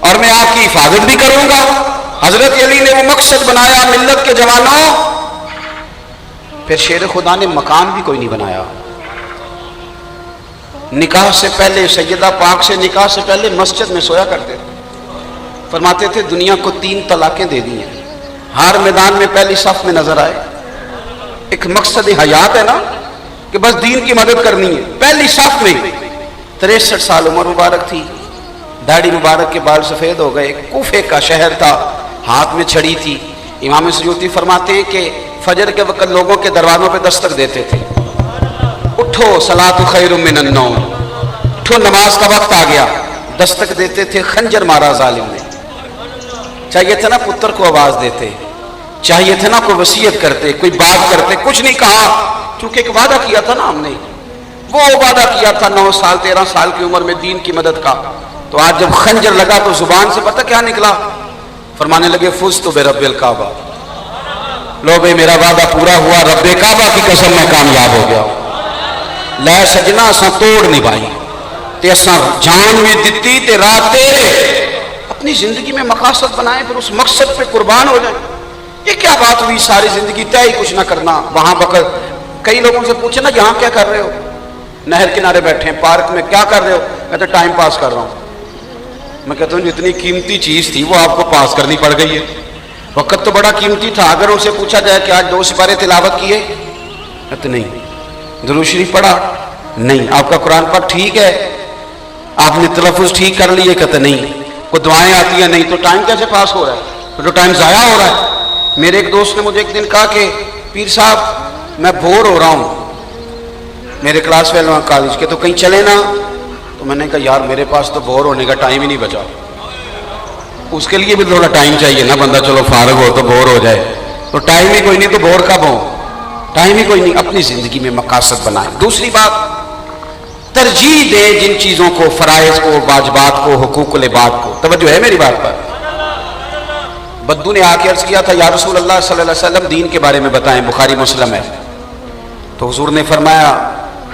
اور میں آپ کی حفاظت بھی کروں گا۔ حضرت علی نے وہ مقصد بنایا ملت کے جوانوں، پھر شیر خدا نے مکان بھی کوئی نہیں بنایا۔ نکاح سے پہلے سیدہ پاک سے نکاح سے پہلے مسجد میں سویا کرتے تھے۔ فرماتے تھے دنیا کو 3 طلاقیں دے دی ہیں، ہر میدان میں پہلی صف میں نظر آئے۔ ایک مقصد حیات ہے نا کہ بس دین کی مدد کرنی ہے، پہلی صف میں۔ 63 سال عمر مبارک تھی، داڑھی مبارک کے بال سفید ہو گئے، کوفے کا شہر تھا، ہاتھ میں چھڑی تھی۔ امام سیوطی فرماتے ہیں کہ فجر کے وقت لوگوں کے دروازوں پہ دستک دیتے تھے، اٹھو صلاۃ خیر من النوم، اٹھو نماز کا وقت آ گیا، دستک دیتے تھے۔ خنجر مارا ظالم نے، چاہیے تھا نا پتر کو آواز دیتے، چاہیے تھا نا کوئی وصیت کرتے، کوئی بات کرتے، کچھ نہیں کہا، کیونکہ ایک وعدہ کیا تھا نا ہم نے، وہ وعدہ کیا تھا 9 سال 13 سال کی عمر میں دین کی مدد کا۔ تو آج جب خنجر لگا تو زبان سے پتہ کیا نکلا؟ فرمانے لگے فزت برب الکعبہ، لو بھائی میرا وعدہ پورا ہوا، رب کعبہ کی قسم میں کامیاب ہو گیا۔ لے سجنا اساں توڑ نہیں پائی تے اساں جان بھی دتی تے رات تیرے۔ اپنی زندگی میں مقاصد بنائیں، پھر اس مقصد پہ قربان ہو جائیں۔ یہ کیا بات ہوئی ساری زندگی طے ہی کچھ نہ کرنا؟ وہاں بقر کئی لوگوں سے پوچھے نا یہاں کیا کر رہے ہو؟ نہر کنارے بیٹھے ہیں، پارک میں کیا کر رہے ہو؟ کہتے ٹائم پاس کر رہا ہوں۔ میں کہتا ہوں جتنی قیمتی چیز تھی وہ آپ کو پاس کرنی پڑ گئی ہے، وقت تو بڑا قیمتی تھا۔ اگر ان سے پوچھا جائے کہ آج 2 سپارے تلاوت کیے؟ کہتے نہیں۔ درود شریف پڑھا؟ نہیں۔ آپ کا قرآن پاک ٹھیک ہے؟ آپ نے تلفظ ٹھیک کر لیے؟ کہتے نہیں۔ کوئی دعائیں آتی ہیں؟ نہیں۔ تو ٹائم کیسے پاس ہو رہا ہے؟ تو ٹائم ضائع ہو رہا ہے۔ میرے ایک دوست نے مجھے ایک دن کہا کہ پیر صاحب میں بور ہو رہا ہوں، میرے کلاس فیل وہاں کالج کے، تو کہیں چلے نا؟ تو میں نے کہا یار میرے پاس تو بور ہونے کا ٹائم ہی نہیں بچا، اس کے لیے بھی تھوڑا ٹائم چاہیے نا، بندہ چلو فارغ ہو تو بور ہو جائے، تو ٹائم ہی کوئی نہیں تو بور کب ہو؟ ٹائم ہی کوئی نہیں۔ اپنی زندگی میں مقاصد بنائیں۔ دوسری بات، ترجیح دیں جن چیزوں کو، فرائض کو، واجبات کو، حقوق العباد کو۔ توجہ ہے میری بات پر؟ بدو نے آ کے عرض کیا تھا یا رسول اللہ صلی اللہ علیہ وسلم دین کے بارے میں بتائیں، بخاری مسلم ہے۔ تو حضور نے فرمایا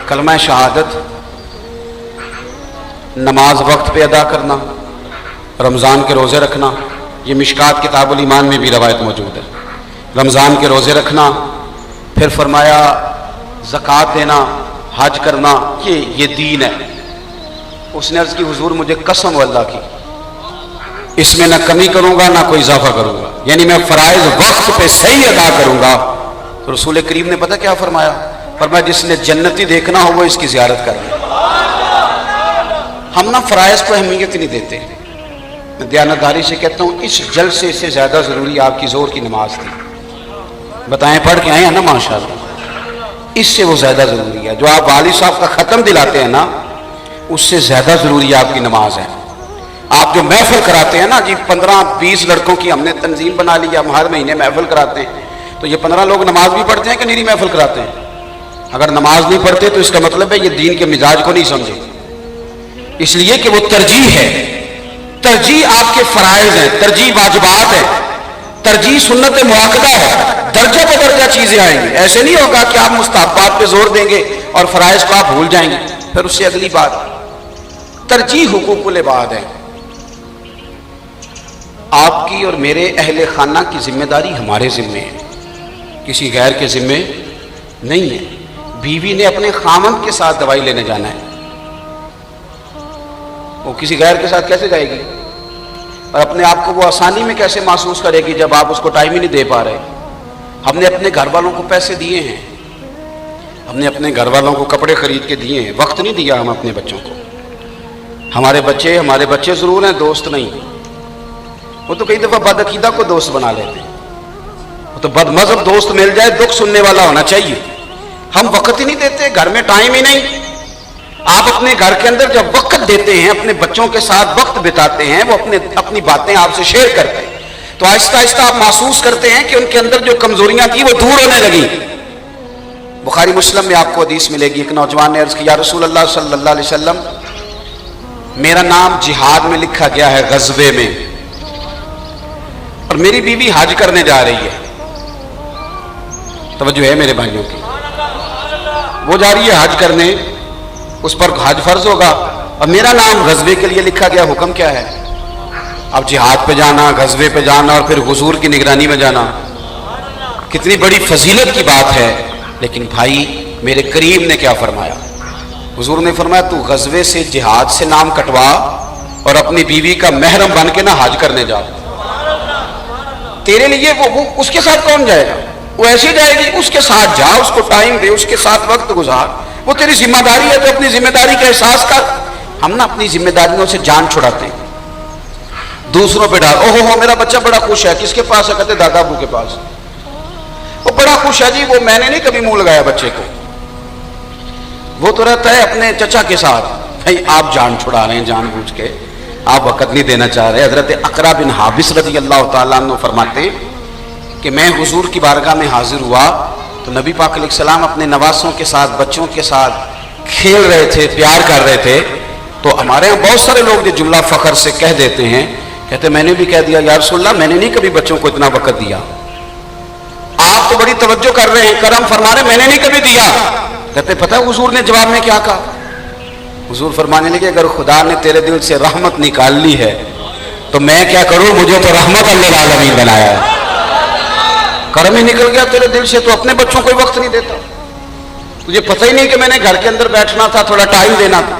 کلمہ شہادت، نماز وقت پہ ادا کرنا، رمضان کے روزے رکھنا، یہ مشکات کتاب الایمان میں بھی روایت موجود ہے، رمضان کے روزے رکھنا، پھر فرمایا زکوٰۃ دینا، حج کرنا، یہ دین ہے۔ اس نے عرض کی حضور مجھے قسم اللہ کی اس میں نہ کمی کروں گا نہ کوئی اضافہ کروں گا، یعنی میں فرائض وقت پہ صحیح ادا کروں گا۔ تو رسول کریم نے پتہ کیا فرمایا؟ فرمایا جس نے جنتی دیکھنا ہو وہ اس کی زیارت کر لے۔ ہم نہ فرائض کو اہمیت نہیں دیتے۔ میں دیانتداری سے کہتا ہوں اس جلسے سے زیادہ ضروری آپ کی ظہر کی نماز تھی، بتائیں پڑھ کے آئے ہیں نا ماشاءاللہ، اس سے وہ زیادہ ضروری ہے۔ جو آپ والد صاحب کا ختم دلاتے ہیں نا، اس سے زیادہ ضروری آپ کی نماز ہے۔ آپ جو محفل کراتے ہیں نا جی، 15-20 لڑکوں کی ہم نے تنظیم بنا لی، ہم ہر مہینے محفل کراتے ہیں، تو یہ 15 لوگ نماز بھی پڑھتے ہیں کہ نیری محفل کراتے ہیں؟ اگر نماز نہیں پڑھتے تو اس کا مطلب ہے یہ دین کے مزاج کو نہیں سمجھے، اس لیے کہ وہ ترجیح ہے۔ ترجیح آپ کے فرائض ہیں، ترجیح واجبات ہے، ترجیح سنت مؤکدہ ہے، درجہ پہ درجہ چیزیں آئیں گی۔ ایسے نہیں ہوگا کہ آپ مستحبات پہ زور دیں گے اور فرائض کو آپ بھول جائیں گے۔ پھر اس سے اگلی بات، ترجیح حقوق العباد ہے۔ آپ کی اور میرے اہل خانہ کی ذمہ داری ہمارے ذمے ہے، کسی غیر کے ذمے نہیں ہے۔ بیوی نے اپنے خامند کے ساتھ دوائی لینے جانا ہے، وہ کسی غیر کے ساتھ کیسے جائے گی؟ اور اپنے آپ کو وہ آسانی میں کیسے محسوس کرے گی جب آپ اس کو ٹائم ہی نہیں دے پا رہے؟ ہم نے اپنے گھر والوں کو پیسے دیے ہیں، ہم نے اپنے گھر والوں کو کپڑے خرید کے دیے ہیں، وقت نہیں دیا ہم اپنے بچوں کو۔ ہمارے بچے ضرور ہیں، دوست نہیں۔ وہ تو کئی دفعہ بد عقیدہ کو دوست بنا لیتے ہیں، وہ تو بد مذہب دوست مل جائے دکھ سننے والا ہونا چاہیے۔ ہم وقت ہی نہیں دیتے، گھر میں ٹائم ہی نہیں۔ آپ اپنے گھر کے اندر جب وقت دیتے ہیں، اپنے بچوں کے ساتھ وقت بتاتے ہیں، وہ اپنی باتیں آپ سے شیئر کرتے ہیں، تو آہستہ آہستہ آپ محسوس کرتے ہیں کہ ان کے اندر جو کمزوریاں تھیں وہ دور ہونے لگی۔ بخاری مسلم میں آپ کو حدیث ملے گی، ایک نوجوان نے عرض کیا یا رسول اللہ صلی اللہ علیہ وسلم میرا نام جہاد میں لکھا گیا ہے، غزوے میں، اور میری بیوی حج کرنے جا رہی ہے۔ توجہ ہے میرے بھائیوں کی، وہ جا رہی ہے حج کرنے، اس پر حج فرض ہوگا، اور میرا نام غزوے کے لیے لکھا گیا، حکم کیا ہے؟ اب جہاد پہ جانا، غزوے پہ جانا اور پھر حضور کی نگرانی میں جانا کتنی بڑی فضیلت کی بات ہے. لیکن بھائی میرے کریم نے کیا فرمایا؟ حضور نے فرمایا تو غزوے سے جہاد سے نام کٹوا اور اپنی بیوی کا محرم بن کے نہ حج کرنے جا. تیرے لیے وہ اس کے ساتھ کون جائے گا؟ وہ ایسی جائے گی، اس کے ساتھ جا، اس کو ٹائم دے، اس کے ساتھ وقت گزار. وہ تیری ذمہ داری ہے تو اپنی ذمہ داری کا احساس کر. ہم نا اپنی ذمہ داریوں سے جان چھڑاتے ہیں، دوسروں پہ ڈال. اوہ ہو میرا بچہ بڑا خوش ہے، کس کے پاس ہے؟ کہتے دادا ابو کے پاس. وہ بڑا خوش ہے جی، وہ میں نے نہیں کبھی منہ لگایا بچے کو، وہ تو رہتا ہے اپنے چچا کے ساتھ. بھائی آپ جان چھڑا رہے ہیں جان بوجھ کے، آپ وقت نہیں دینا چاہ رہے. حضرت اقرا بن حابس رضی اللہ تعالیٰ عنہ فرماتے ہیں کہ میں حضور کی بارگاہ میں حاضر ہوا تو نبی پاک علیہ السلام اپنے نواسوں کے ساتھ، بچوں کے ساتھ کھیل رہے تھے، پیار کر رہے تھے. تو ہمارے ہاں بہت سارے لوگ یہ جملہ فخر سے کہہ دیتے ہیں، کہتے میں نے بھی کہہ دیا یا رسول اللہ میں نے نہیں کبھی بچوں کو اتنا وقت دیا. آپ تو بڑی توجہ کر رہے ہیں، کرم فرما رہے ہیں، میں نے نہیں کبھی دیا. کہتے پتہ ہے حضور نے جواب میں کیا کہا؟ حضور فرمانے لگے اگر خدا نے تیرے دل سے رحمت نکال لی ہے تو میں کیا کروں، مجھے تو رحمت للعالمین بنایا ہے. کرم ہی نکل گیا تیرے دل سے تو اپنے بچوں کو وقت نہیں دیتا. تجھے پتہ ہی نہیں کہ میں نے گھر کے اندر بیٹھنا تھا، تھوڑا ٹائم دینا تھا.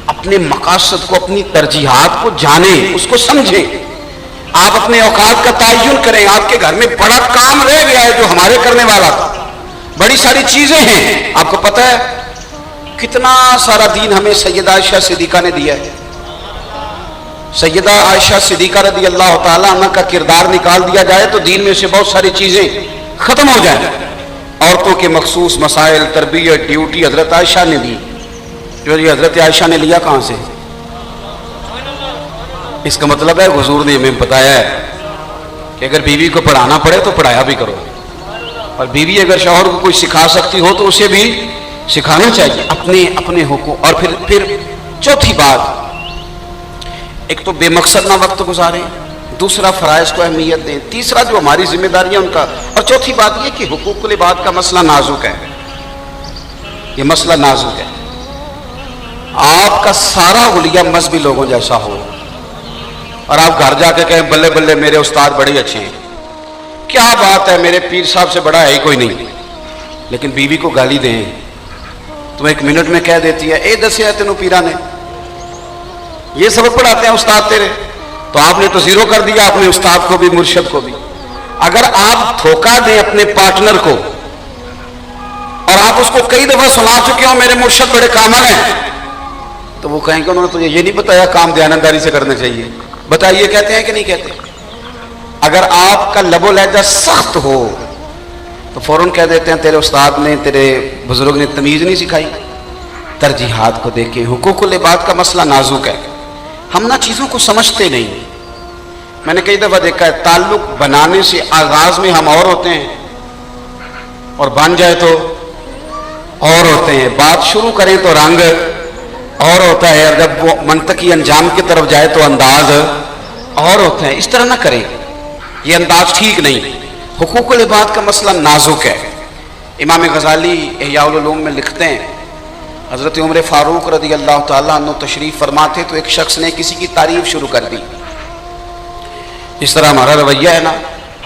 اپنے مقاصد کو، اپنی ترجیحات کو جانیں، اس کو سمجھیں. آپ اپنے اوقات کا تعین کریں. آپ کے گھر میں بڑا کام رہ گیا ہے جو ہمارے کرنے والا تھا. بڑی ساری چیزیں ہیں. آپ کو پتہ ہے کتنا سارا دین ہمیں سیدہ عائشہ صدیقہ نے دیا ہے. سیدہ عائشہ صدیقہ رضی اللہ تعالیٰ عنہ کا کردار نکال دیا جائے تو دین میں سے بہت ساری چیزیں ختم ہو جائیں. عورتوں کے مخصوص مسائل، تربیت، ڈیوٹی حضرت عائشہ نے دی. جو یہ حضرت عائشہ نے لیا کہاں سے؟ اس کا مطلب ہے حضور نے ہمیں بتایا ہے کہ اگر بیوی کو پڑھانا پڑے تو پڑھایا بھی کرو، اور بیوی اگر شوہر کو کوئی سکھا سکتی ہو تو اسے بھی سکھانا چاہیے اپنے حقوق. اور پھر چوتھی بات، ایک تو بے مقصد نہ وقت گزاریں، دوسرا فرائض کو اہمیت دیں، تیسرا جو ہماری ذمہ داریاں ان کا، اور چوتھی بات یہ کہ حقوق العباد کا مسئلہ نازک ہے. یہ مسئلہ نازک ہے. آپ کا سارا حلیہ مذہبی لوگوں جیسا ہو اور آپ گھر جا کے کہیں بلے بلے میرے استاد بڑے اچھے ہیں، کیا بات ہے میرے پیر صاحب سے بڑا ہے ہی کوئی نہیں. لیکن بیوی کو گالی دیں، تم ایک منٹ میں کہہ دیتی ہے اے دسیا تینوں پیرا نے یہ سبق پڑھاتے ہیں استاد تیرے، تو آپ نے تو زیرو کر دیا اپنے استاد کو بھی، مرشد کو بھی. اگر آپ دھوکہ دیں اپنے پارٹنر کو اور آپ اس کو کئی دفعہ سنا چکے ہو میرے مرشد بڑے کامل ہیں، تو وہ کہیں گے انہوں نے تجھے یہ نہیں بتایا کام دیانتداری سے کرنا چاہیے. بتائیے کہتے ہیں کہ نہیں کہتے؟ اگر آپ کا لب و لہجہ سخت ہو تو فوراً کہہ دیتے ہیں تیرے استاد نے، تیرے بزرگ نے تمیز نہیں سکھائی. ترجیحات کو دیکھیں. حقوق العباد کا مسئلہ نازک ہے. ہم نہ چیزوں کو سمجھتے نہیں. میں نے کئی دفعہ دیکھا ہے تعلق بنانے سے آغاز میں ہم اور ہوتے ہیں اور بن جائے تو اور ہوتے ہیں. بات شروع کریں تو رنگ اور ہوتا ہے، اور جب وہ منطقی انجام کی طرف جائے تو انداز اور ہوتا ہے. اس طرح نہ کریں، یہ انداز ٹھیک نہیں. حقوق العباد کا مسئلہ نازک ہے. امام غزالی احیاء العلوم میں لکھتے ہیں حضرت عمر فاروق رضی اللہ تعالیٰ عنہ تشریف فرما تھے تو ایک شخص نے کسی کی تعریف شروع کر دی. اس طرح ہمارا رویہ ہے نا،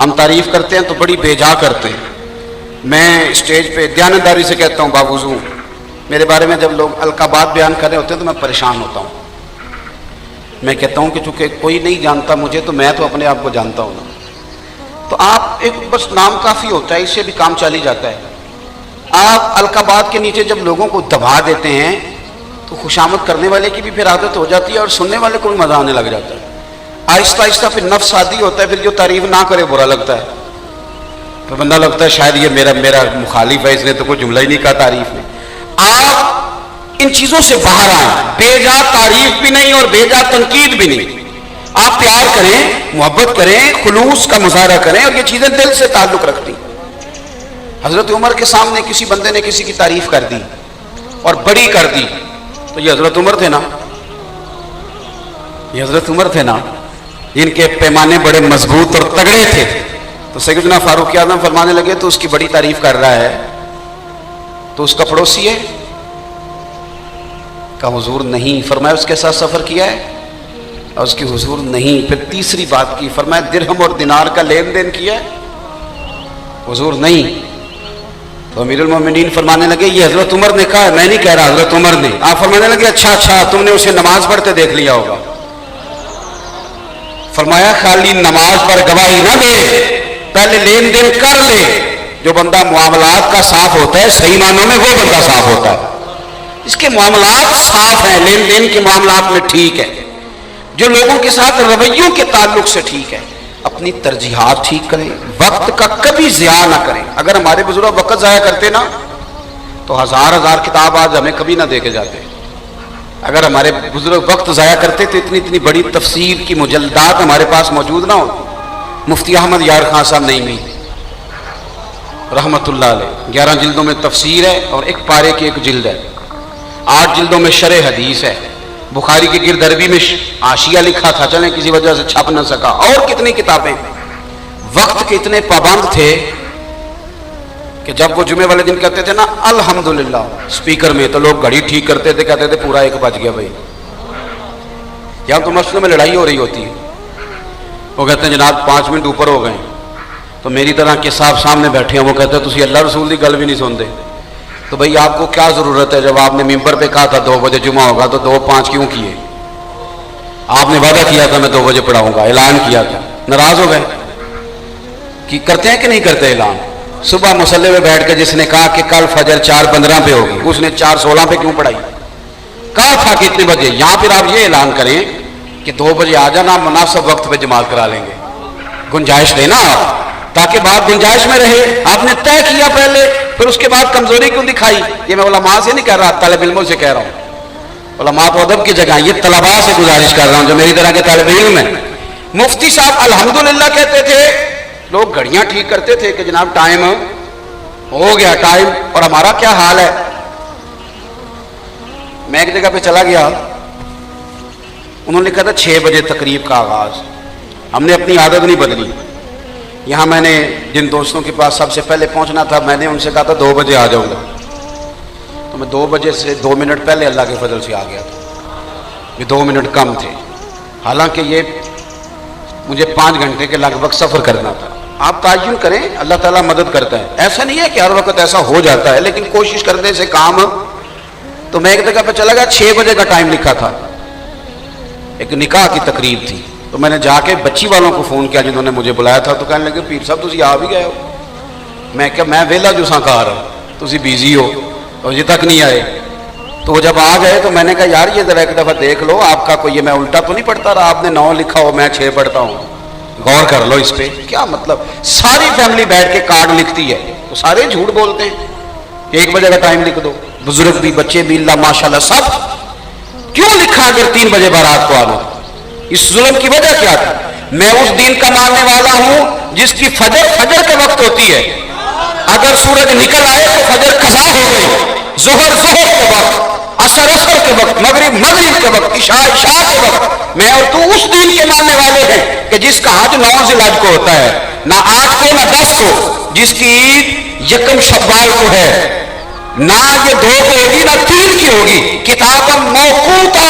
ہم تعریف کرتے ہیں تو بڑی بے جا کرتے ہیں. میں اسٹیج پہ دیانتداری سے کہتا ہوں باوضو، میرے بارے میں جب لوگ القابات بیان کر رہے ہوتے ہیں تو میں پریشان ہوتا ہوں. میں کہتا ہوں کہ چونکہ کوئی نہیں جانتا مجھے تو میں تو اپنے آپ کو جانتا ہوں. تو آپ ایک بس نام کافی ہوتا ہے، اس سے بھی کام چلی جاتا ہے. آپ القابات کے نیچے جب لوگوں کو دبا دیتے ہیں تو خوشامد کرنے والے کی بھی پھر عادت ہو جاتی ہے اور سننے والے کو بھی مزہ آنے لگ جاتا ہے. آہستہ آہستہ پھر نفس عادی ہوتا ہے، پھر جو تعریف نہ کرے برا لگتا ہے. پھر بندہ لگتا ہے شاید یہ میرا مخالف ہے، اس نے تو کوئی جملہ ہی نہیں کہا تعریف میں. آپ ان چیزوں سے باہر آئیں. بے جا تعریف بھی نہیں اور بے جا تنقید بھی نہیں. آپ پیار کریں، محبت کریں، خلوص کا مظاہرہ کریں، اور یہ چیزیں دل سے تعلق رکھتی. حضرت عمر کے سامنے کسی بندے نے کسی کی تعریف کر دی اور بڑی کر دی تو یہ حضرت عمر تھے نا، یہ حضرت عمر تھے نا جن کے پیمانے بڑے مضبوط اور تگڑے تھے. تو سیدنا فاروق اعظم فرمانے لگے تو اس کی بڑی تعریف کر رہا ہے تو اس کا پڑوسی ہے؟ کہا حضور نہیں. فرمایا اس کے ساتھ سفر کیا ہے؟ اور اس کی حضور نہیں. پھر تیسری بات کی, فرمایا درہم اور دینار کا لین دین کیا ہے؟ حضور نہیں. تو امیر المومنین فرمانے لگے یہ حضرت عمر نے کہا ہے. میں نہیں کہہ رہا, حضرت عمر نے. آپ فرمانے لگے اچھا تم نے اسے نماز پڑھتے دیکھ لیا ہوگا. فرمایا خالی نماز پر گواہی نہ دے, پہلے لین دین کر لے. جو بندہ معاملات کا صاف ہوتا ہے صحیح معنوں میں وہ بندہ صاف ہوتا ہے. اس کے معاملات صاف ہیں, لین دین کے معاملات میں ٹھیک ہے, جو لوگوں کے ساتھ رویوں کے تعلق سے ٹھیک ہے. اپنی ترجیحات ٹھیک کریں, وقت کا کبھی ضیاع نہ کریں. اگر ہمارے بزرگ وقت ضائع کرتے نا تو ہزار کتاب آج ہمیں کبھی نہ دے کے جاتے. اگر ہمارے بزرگ وقت ضائع کرتے تو اتنی بڑی تفسیر کی مجلدات ہمارے پاس موجود نہ ہو. مفتی احمد یار خان صاحب نعیمی رحمت اللہ علیہ 11 جلدوں میں تفسیر ہے اور ایک پارے کی ایک جلد ہے. 8 جلدوں میں شرح حدیث ہے. بخاری کی گرد عربی میں حاشیہ لکھا تھا, چلیں کسی وجہ سے چھپ نہ سکا. اور کتنی کتابیں. وقت کے اتنے پابند تھے کہ جب وہ جمعے والے دن کہتے تھے نا الحمدللہ سپیکر میں, تو لوگ گھڑی ٹھیک کرتے تھے, کہتے تھے پورا 1 بج گیا بھائی. یہاں تو مسجدوں میں لڑائی ہو رہی ہوتی ہے, وہ کہتے ہیں جناب 5 منٹ اوپر ہو گئے. تو میری طرح کے صاحب سامنے بیٹھے ہیں, وہ کہتے ہیں تسی اللہ رسول دی گل بھی نہیں سنتے. تو بھئی آپ کو کیا ضرورت ہے, جب آپ نے ممبر پہ کہا تھا 2 بجے جمعہ ہوگا تو 2:05 کیوں کیے؟ آپ نے وعدہ کیا تھا میں 2 بجے پڑھاؤں گا, اعلان کیا تھا, ناراض ہو گئے. کہ کرتے ہیں کہ نہیں کرتے اعلان؟ صبح مصلی میں بیٹھ کے جس نے کہا کہ کل فجر 4:15 پہ ہوگی, اس نے 4:16 پہ کیوں پڑھائی؟ کہا تھا کہ اتنے بجے. یہاں پھر آپ یہ اعلان کریں کہ 2 بجے آ جانا, مناسب وقت پہ جماعت کرا لیں گے. گنجائش دینا آپ, تاکہ بات گنجائش میں رہے. آپ نے طے کیا پہلے, پھر اس کے بعد کمزوری کیوں دکھائی؟ یہ میں علماء سے نہیں کہہ رہا, طالب علموں سے کہہ رہا ہوں. علماء تو ادب کی جگہ, یہ طلباء سے گزارش کر رہا ہوں جو میری طرح کے طالب علم ہیں. مفتی صاحب الحمدللہ کہتے تھے, لوگ گھڑیاں ٹھیک کرتے تھے کہ جناب ٹائم ہو گیا ٹائم. اور ہمارا کیا حال ہے. میں ایک جگہ پہ چلا گیا, انہوں نے کہا تھا 6 بجے تقریب کا آغاز. ہم نے اپنی عادت نہیں بدلی. یہاں میں نے جن دوستوں کے پاس سب سے پہلے پہنچنا تھا, میں نے ان سے کہا تھا 2 بجے آ جاؤں گا. تو میں 2 بجے سے 2 منٹ پہلے اللہ کے فضل سے آ گیا تھا. یہ 2 منٹ کم تھے, حالانکہ یہ مجھے 5 گھنٹے کے لگ بھگ سفر کرنا تھا. آپ تعین کریں, اللہ تعالیٰ مدد کرتا ہے. ایسا نہیں ہے کہ ہر وقت ایسا ہو جاتا ہے, لیکن کوشش کرنے سے کام. تو میں ایک جگہ پہ چلا گیا, 6 بجے کا ٹائم لکھا تھا, ایک نکاح کی تقریب تھی. تو میں نے جا کے بچی والوں کو فون کیا جنہوں نے مجھے بلایا تھا. تو کہنے لگے پیر صاحب تسی آ بھی گئے ہو. میں کہ میں ویلا جو ساں کار ہوں, تسی بیزی ہو, اور یہ تک نہیں آئے. تو وہ جب آ گئے تو میں نے کہا یار یہ ذرا ایک دفعہ دیکھ لو, آپ کا کوئی, یہ میں الٹا تو نہیں پڑھتا رہا, آپ نے 9 لکھا ہو میں 6 پڑھتا ہوں, غور کر لو اس پہ. کیا مطلب, ساری فیملی بیٹھ کے کارڈ لکھتی ہے تو سارے جھوٹ بولتے ہیں. 1 بجے کا ٹائم لکھ دو, بزرگ بھی بچے بھی اللہ ماشاءاللہ سب. کیوں لکھا اگر 3 بجے بارات کو آنا؟ اس ظلم کی وجہ کیا تھی؟ میں اس دین کا ماننے والا ہوں جس کی فجر کے وقت ہوتی ہے. اگر سورج نکل آئے تو فجر قضا ہو گئی, ظہر کے وقت, عصر کے وقت, مغرب کے وقت, عشاء کے وقت. میں اور تو اس دین کے ماننے والے ہیں کہ جس کا حج 9 ذی الحج کو ہوتا ہے, نہ 8 کو نہ 10 کو, جس کی عید 1 شوال کو ہے, نہ یہ 2 کو ہوگی نہ 3 کی ہوگی, کتاب موقوتا.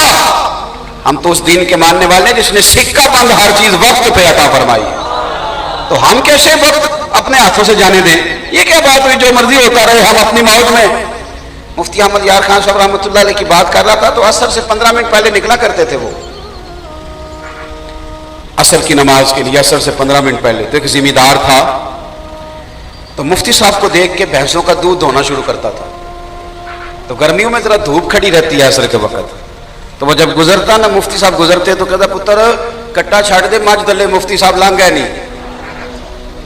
ہم تو اس دین کے ماننے والے ہیں جس نے سکہ بند ہر چیز وقت پہ عطا فرمائی. تو ہم کیسے وقت اپنے ہاتھوں سے جانے دیں؟ یہ کیا بات ہوئی جو مرضی ہوتا رہے, ہم اپنی موت میں. مفتی احمد یار خان صاحب رحمۃ اللہ علیہ کی بات کر رہا تھا, تو عصر سے 15 منٹ پہلے نکلا کرتے تھے وہ عصر کی نماز کے لیے, عصر سے 15 منٹ پہلے. تو ایک ذمہ دار تھا, تو مفتی صاحب کو دیکھ کے بھینسوں کا دودھ دھونا شروع کرتا تھا. تو گرمیوں میں ذرا دھوپ کھڑی رہتی ہے عصر کے وقت. تو وہ جب گزرتا نا, مفتی صاحب گزرتے تو کہتا پتر کٹا چھاڑ دے مجھ دلے, مفتی صاحب لنگ گئے نہیں.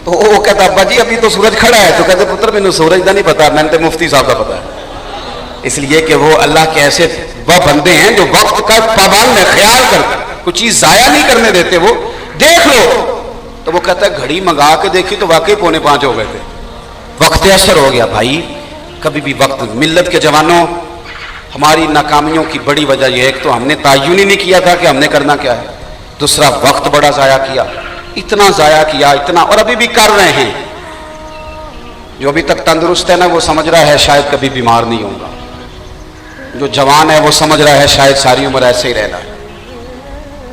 تو وہ کہتا ابا جی ابھی تو سورج کھڑا ہے. تو کہتے پتر مینوں سورج کا نہیں پتا, میں نے مفتی صاحب کا پتا ہے. اس لیے کہ وہ اللہ کے ایسے وہ بندے ہیں جو وقت کا پابند ہے, خیال کرتے, کوئی چیز ضائع نہیں کرنے دیتے. وہ دیکھ لو, تو وہ کہتا ہے گھڑی منگا کے دیکھی تو واقعی 4:45 ہو گئے تھے, وقت اثر ہو گیا. بھائی کبھی بھی وقت, ملت کے جوانوں, ہماری ناکامیوں کی بڑی وجہ یہ ہے کہ تو ہم نے تعین ہی نہیں کیا تھا کہ ہم نے کرنا کیا ہے. دوسرا, وقت بڑا ضائع کیا, اتنا ضائع کیا, اتنا, اور ابھی بھی کر رہے ہیں. جو ابھی تک تندرست ہے نا وہ سمجھ رہا ہے شاید کبھی بیمار نہیں ہوگا, جو جوان ہے وہ سمجھ رہا ہے شاید ساری عمر ایسے ہی رہنا ہے.